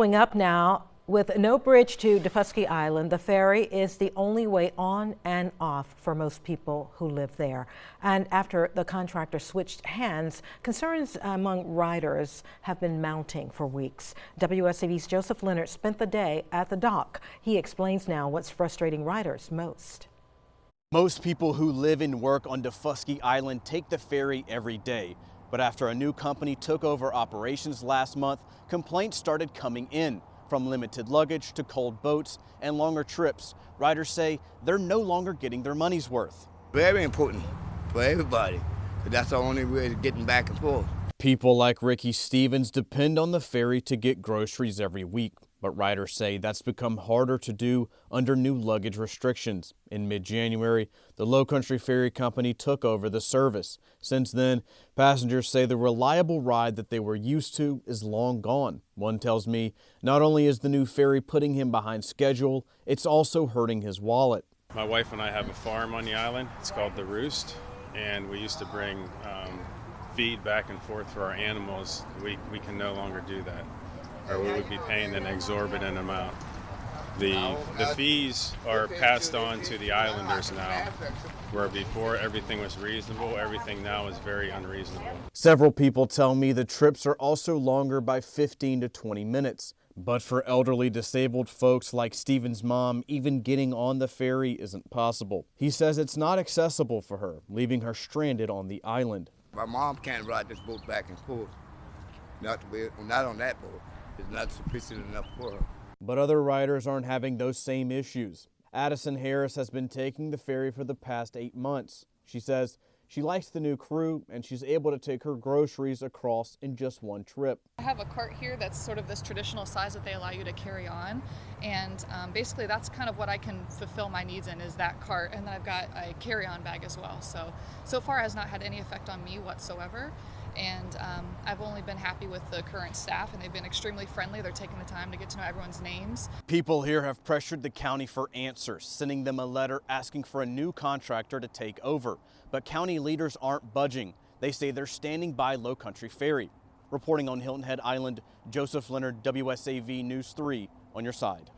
Following up now, with no bridge to Daufuskie Island, the ferry is the only way on and off for most people who live there. And after the contractor switched hands, concerns among riders have been mounting for weeks. WSAV's Joseph Leonard spent the day at the dock. He explains now what's frustrating riders most. Most people who live and work on Daufuskie Island take the ferry every day. But after a new company took over operations last month, complaints started coming in. From limited luggage to cold boats and longer trips, riders say they're no longer getting their money's worth. Very important for everybody, because that's the only way of getting back and forth. People like Ricky Stevens depend on the ferry to get groceries every week, but riders say that's become harder to do under new luggage restrictions. In mid-January, the Low Country Ferry Company took over the service. Since then, passengers say the reliable ride that they were used to is long gone. One tells me not only is the new ferry putting him behind schedule, it's also hurting his wallet. My wife and I have a farm on the island. It's called The Roost, and we used to bring feed back and forth for our animals. We can no longer do that, or we would be paying an exorbitant amount. The fees are passed on to the islanders now, where before everything was reasonable, everything now is very unreasonable. Several people tell me the trips are also longer by 15 to 20 minutes. But for elderly disabled folks like Stephen's mom, even getting on the ferry isn't possible. He says it's not accessible for her, leaving her stranded on the island. My mom can't ride this boat back and forth. Not on that boat. It's not sufficient enough for her. But other riders aren't having those same issues. Addison Harris has been taking the ferry for the past 8 months. She says she likes the new crew and she's able to take her groceries across in just one trip. I have a cart here that's sort of this traditional size that they allow you to carry on, and basically that's kind of what I can fulfill my needs in, is that cart, and then I've got a carry-on bag as well. So far it has not had any effect on me whatsoever, and I've only been happy with the current staff, and they've been extremely friendly. They're taking the time to get to know everyone's names. People here have pressured the county for answers, sending them a letter asking for a new contractor to take over. But county leaders aren't budging. They say they're standing by Low Country Ferry. Reporting on Hilton Head Island, Joseph Leonard, WSAV News 3, on your side.